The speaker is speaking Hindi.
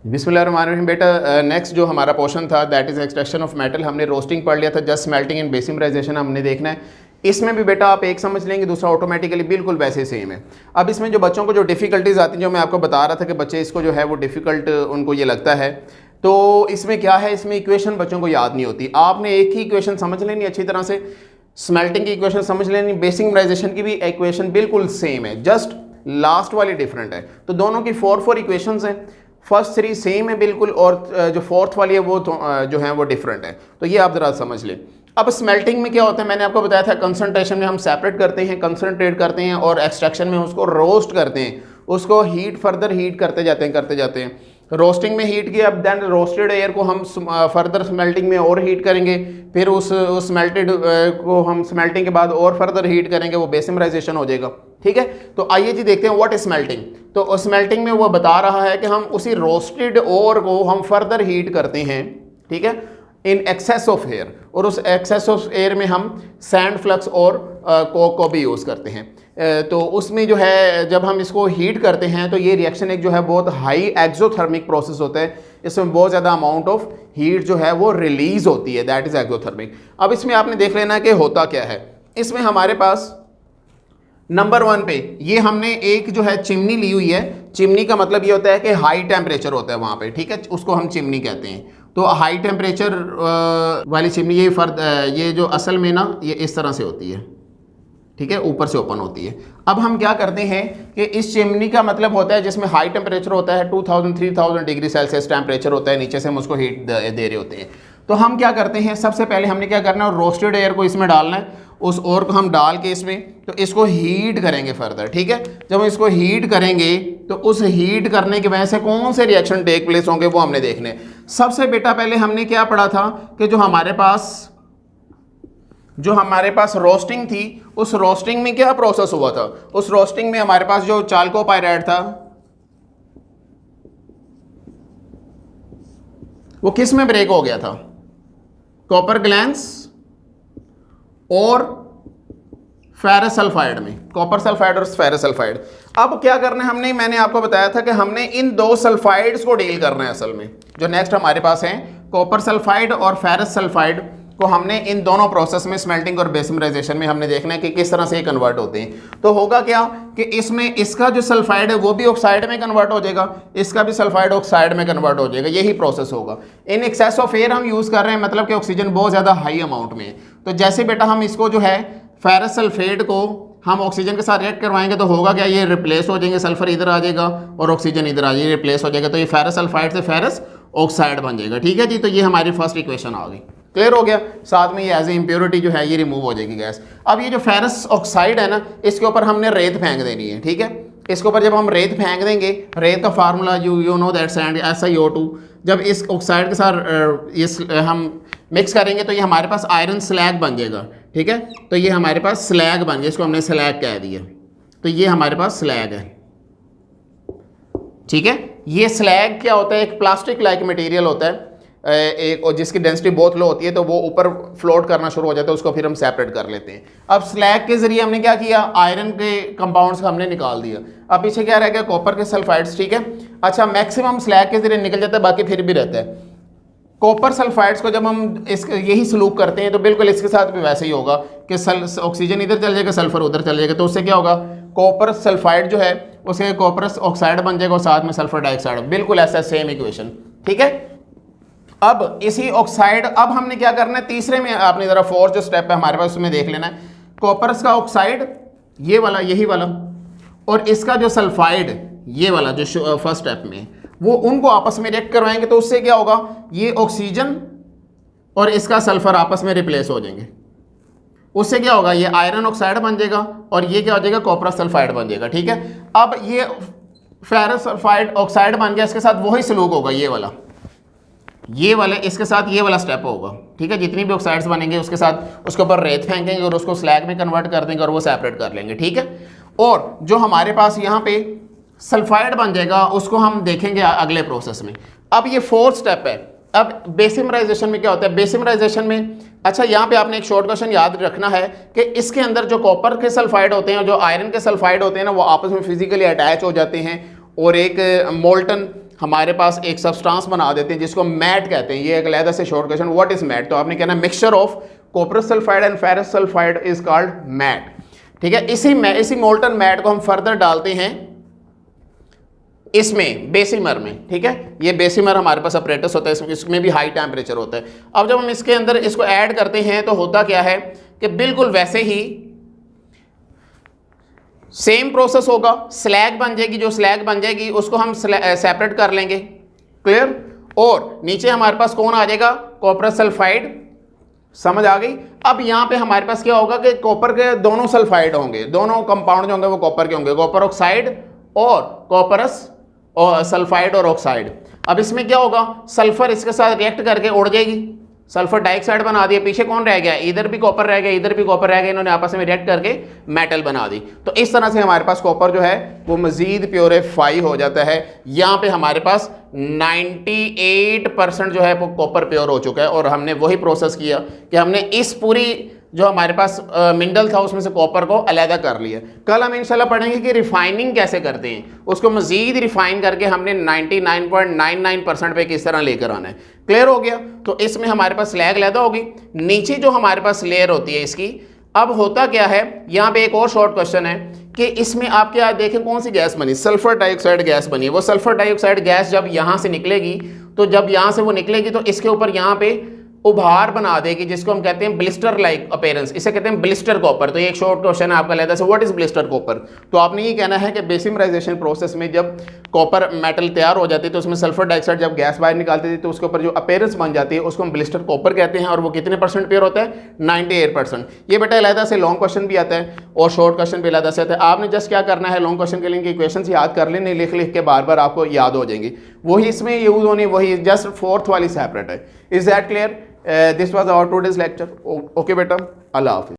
बिस्मिल्लाहिर्रहमानिर्रहीम। बेटा नेक्स्ट जो हमारा पोर्शन था that is extraction of metal, हमने रोस्टिंग पढ़ लिया था, जस्ट स्मेल्टिंग एंड बेसिमराइजेशन हमने देखना है। इसमें भी बेटा आप एक समझ लेंगे, दूसरा ऑटोमेटिकली बिल्कुल वैसे सेम है। अब इसमें जो बच्चों को जो डिफ़िकल्टीज आती हैं, जो मैं आपको बता रहा था कि बच्चे इसको जो है वो डिफ़िकल्ट उनको ये लगता है, तो इसमें क्या है, इसमें इक्वेशन बच्चों को याद नहीं होती। आपने एक ही इक्वेशन समझ लेनी अच्छी तरह से, स्मेल्टिंग की इक्वेशन समझ लेनी, बेसिमराइजेशन की भी इक्वेशन बिल्कुल सेम है, जस्ट लास्ट वाली डिफरेंट है। तो दोनों की 4 इक्वेशंस हैं, फर्स्ट 3 सेम है बिल्कुल, और जो फोर्थ वाली है वो जो है वो डिफरेंट है। तो ये आप ज़रा समझ लें। अब स्मेल्टिंग में क्या होता है, मैंने आपको बताया था कंसंट्रेशन में हम सेपरेट करते हैं, कंसंट्रेट करते हैं, और एक्सट्रैक्शन में उसको रोस्ट करते हैं, उसको हीट फर्दर हीट करते जाते हैं। रोस्टिंग में हीट किया, अब देन रोस्टेड एयर को हम फर्दर स्मेल्टिंग में और हीट करेंगे, फिर उस स्मेल्टेड को हम स्मेल्टिंग के बाद और फर्दर हीट करेंगे, वो बेसिमराइजेशन हो जाएगा। ठीक है, तो आइए जी देखते हैं व्हाट इज स्मेल्टिंग। तो स्मेल्टिंग में वो बता रहा है कि हम उसी रोस्टेड ओर को हम फर्दर हीट करते हैं, ठीक है, इन एक्सेस ऑफ एयर, और उस एक्सेस ऑफ एयर में हम सैंड फ्लक्स और कोक को भी यूज़ करते हैं। तो उसमें जो है जब हम इसको हीट करते हैं तो ये रिएक्शन एक जो है बहुत हाई एक्सोथर्मिक प्रोसेस होता है, इसमें बहुत ज़्यादा अमाउंट ऑफ हीट जो है वो रिलीज होती है, दैट इज़ एक्सोथर्मिक। अब इसमें आपने देख लेना कि होता क्या है। इसमें हमारे पास नंबर 1 पे ये हमने एक जो है चिमनी ली हुई है। चिमनी का मतलब ये होता है कि हाई टेम्परेचर होता है वहाँ पे, ठीक है, उसको हम चिमनी कहते हैं। तो हाई टेम्परेचर वाली चिमनी ये जो असल में ना ये इस तरह से होती है, ठीक है, ऊपर से ओपन होती है। अब हम क्या करते हैं कि इस चिमनी का मतलब होता है जिसमें हाई टेम्परेचर होता है, 2000-3000 डिग्री सेल्सियस टेम्परेचर होता है, नीचे से हम उसको हीट दे रहे होते हैं। तो हम क्या करते हैं, सबसे पहले हमने क्या करना है, रोस्टेड एयर को इसमें डालना है, उस ओर को हम डाल के इसमें तो इसको हीट करेंगे फर्दर, ठीक है। जब हम इसको हीट करेंगे तो उस हीट करने की वजह से कौन से रिएक्शन टेक प्लेस होंगे वो हमने देखने। सबसे बेटा पहले हमने क्या पढ़ा था कि जो हमारे पास रोस्टिंग थी, उस रोस्टिंग में क्या प्रोसेस हुआ था। उस रोस्टिंग में हमारे पास जो चाल्कोपाइराइड था वो किस में ब्रेक हो गया था, कॉपर ग्लैंस और फेरस सल्फाइड में, कॉपर सल्फाइड और फेरस सल्फाइड। अब क्या करना है हमने, मैंने आपको बताया था कि हमने इन 2 सल्फाइड्स को डील करना है। असल में जो नेक्स्ट हमारे पास है कॉपर सल्फाइड और फेरस सल्फाइड को हमने इन दोनों प्रोसेस में स्मेल्टिंग और बेसिमराइजेशन में हमने देखना है कि किस तरह से ये कन्वर्ट होते हैं। तो होगा क्या कि इसमें इसका जो सल्फाइड है वो भी ऑक्साइड में कन्वर्ट हो जाएगा, इसका भी सल्फाइड ऑक्साइड में कन्वर्ट हो जाएगा, यही प्रोसेस होगा। इन एक्सेस ऑफ एयर हम यूज़ कर रहे हैं, मतलब कि ऑक्सीजन बहुत ज़्यादा हाई अमाउंट में है। तो जैसे बेटा हम इसको जो है फेरस सल्फेट को हम ऑक्सीजन के साथ रिएक्ट करवाएंगे तो होगा क्या, ये रिप्लेस हो जाएंगे, सल्फर इधर आ जाएगा और ऑक्सीजन इधर आ जाएगा, रिप्लेस हो जाएगा, तो ये फेरस सल्फाइड से फेरस ऑक्साइड बन जाएगा। ठीक है जी, तो ये हमारी फर्स्ट इक्वेशन आ गई, क्लियर हो गया। साथ में ये एज ए इम्प्योरिटी जो है ये रिमूव हो जाएगी गैस। अब ये जो फेरस ऑक्साइड है ना, इसके ऊपर हमने रेत फेंक देनी है, ठीक है। इसके ऊपर जब हम रेत फेंक देंगे, रेत का formula you know that sand SiO2, जब इस ऑक्साइड के साथ इस हम मिक्स करेंगे तो ये हमारे पास आयरन स्लैग बन जाएगा, ठीक है। तो ये हमारे पास स्लैग बन गया, इसको हमने स्लैग कह दिया, तो ये हमारे पास स्लैग है, ठीक है। ये स्लैग क्या होता है, एक प्लास्टिक लाइक मटेरियल होता है, एक और जिसकी डेंसिटी बहुत लो होती है, तो वो ऊपर फ्लोट करना शुरू हो जाता है, उसको फिर हम सेपरेट कर लेते हैं। अब स्लैग के जरिए हमने क्या किया, आयरन के कंपाउंड्स हमने निकाल दिया। अब पीछे क्या रह गया, कॉपर के सल्फाइड्स, ठीक है। अच्छा, मैक्सिमम स्लैग के जरिए निकल जाता है, बाकी फिर भी रहता है। कॉपर सल्फाइड्स को जब हम यही सलूक करते हैं तो बिल्कुल इसके साथ भी वैसे ही होगा कि ऑक्सीजन इधर चल जाएगा, सल्फर उधर चल जाएगा, तो उससे क्या होगा, कॉपर सल्फाइड जो है उसके कॉपर ऑक्साइड बन जाएगा और साथ में सल्फर डाइऑक्साइड, बिल्कुल ऐसा सेम इक्वेशन, ठीक है। अब इसी ऑक्साइड, अब हमने क्या करना है, तीसरे में आपने जरा 4 जो स्टेप है हमारे पास उसमें देख लेना है। कॉपर का ऑक्साइड ये वाला, यही वाला, और इसका जो सल्फाइड ये वाला जो फर्स्ट स्टेप में, वो उनको आपस में रिएक्ट करवाएंगे तो उससे क्या होगा, ये ऑक्सीजन और इसका सल्फर आपस में रिप्लेस हो जाएंगे। उससे क्या होगा, ये आयरन ऑक्साइड बन जाएगा और ये क्या हो जाएगा, कॉपर सल्फाइड बन जाएगा, ठीक है। अब ये फेरस सल्फाइड ऑक्साइड बन गया, इसके साथ वही सलूक होगा, ये वाला इसके साथ ये वाला स्टेप होगा, ठीक है। जितनी भी ऑक्साइड्स बनेंगे उसके साथ उसके ऊपर रेत फेंकेंगे और उसको स्लैग में कन्वर्ट कर देंगे और वो सेपरेट कर लेंगे, ठीक है। और जो हमारे पास यहाँ पे सल्फाइड बन जाएगा उसको हम देखेंगे अगले प्रोसेस में। अब ये 4th स्टेप है। अब बेसिमराइजेशन में क्या होता है, बेसिमराइजेशन में, अच्छा यहाँ पे आपने एक शॉर्ट क्वेश्चन याद रखना है कि इसके अंदर जो कॉपर के सल्फाइड होते हैं और जो आयरन के सल्फाइड होते हैं ना, वो आपस में फिजिकली अटैच हो जाते हैं और एक मोल्टन हमारे पास एक सब्सटेंस बना देते हैं जिसको मैट कहते हैं। ये एक अलग से short question, what is matte? तो आपने कहना mixture of cuprous sulphide and ferrous sulphide is called matte. ठीक है, इसी मोल्टन मैट को हम फर्दर डालते हैं इसमें बेसिमर में। ठीक है, ये बेसिमर हमारे पास अपरेटस होता है, इसमें भी हाई टेम्परेचर होता है। अब जब हम इसके अंदर इसको ऐड करते हैं तो होता क्या है कि बिल्कुल वैसे ही सेम प्रोसेस होगा, स्लैग बन जाएगी। जो स्लैग बन जाएगी उसको हम सेपरेट कर लेंगे, क्लियर। और नीचे हमारे पास कौन आ जाएगा? कॉपरस सल्फाइड। समझ आ गई? अब यहां पे हमारे पास क्या होगा कि कॉपर के दोनों सल्फाइड होंगे, दोनों कंपाउंड जो होंगे वो कॉपर के होंगे, कॉपर ऑक्साइड और कॉपरस और सल्फाइड और ऑक्साइड। अब इसमें क्या होगा? सल्फर इसके साथ रिएक्ट करके उड़ जाएगी, सल्फर डाइऑक्साइड बना दिया। पीछे कौन रह गया? इधर भी कॉपर रह गया, इधर भी कॉपर रह गया, इन्होंने आपस में रिएक्ट करके मेटल बना दी। तो इस तरह से हमारे पास कॉपर जो है वो मजीद प्योरीफाई हो जाता है। यहाँ पे हमारे पास 98% जो है वो कॉपर प्योर हो चुका है। और हमने वही प्रोसेस किया कि हमने इस पूरी जो हमारे पास मिनरल था उसमें से कॉपर को अलहदा कर लिया। कल हम इंशाल्लाह पढ़ेंगे कि रिफाइनिंग कैसे करते हैं, उसको मजीद रिफाइन करके हमने 99.99% पे किस तरह लेकर आना है। क्लियर हो गया? तो इसमें हमारे पास स्लैग अलहदा होगी, नीचे जो हमारे पास लेयर होती है इसकी। अब होता क्या है, यहाँ पे एक और शॉर्ट क्वेश्चन है कि इसमें आप क्या देखें, कौन सी गैस बनी? सल्फर डाइऑक्साइड गैस बनी। वो सल्फर डाइऑक्साइड गैस जब यहाँ से निकलेगी, तो जब यहाँ से वो निकलेगी तो इसके ऊपर यहाँ पे उभार बना देगी, जिसको हम कहते हैं ब्लिस्टर लाइक अपीयरेंस। इसे कहते हैं ब्लिस्टर कॉपर। तो ये एक शॉर्ट क्वेश्चन है आपका लेता है, व्हाट इज ब्लिस्टर कॉपर? तो आपने ये कहना है कि बेसिमराइजेशन प्रोसेस में जब कॉपर मेटल तैयार हो जाती है तो उसमें सल्फर डाइऑक्साइड जब गैस बाहर निकालती थी तो उसके ऊपर जो अपीयरेंस बन जाती है उसको हम ब्लिस्टर कॉपर कहते हैं। और वो कितने % प्योर होता है? 98%। ये बेटा अलहदा से लॉन्ग क्वेश्चन भी आता है और शॉर्ट क्वेश्चन भी अलहदा से आता है। आपने जस्ट क्या करना है, लॉन्ग क्वेश्चन के लिए इक्वेशंस याद कर लेने, लिख लिख के बार बार आपको याद हो जाएंगी। वही इसमें यूज होनी, वही जस्ट फोर्थ वाली सेपरेट है। Is that clear? This was our today's lecture. Okay beta, Allah Hafiz.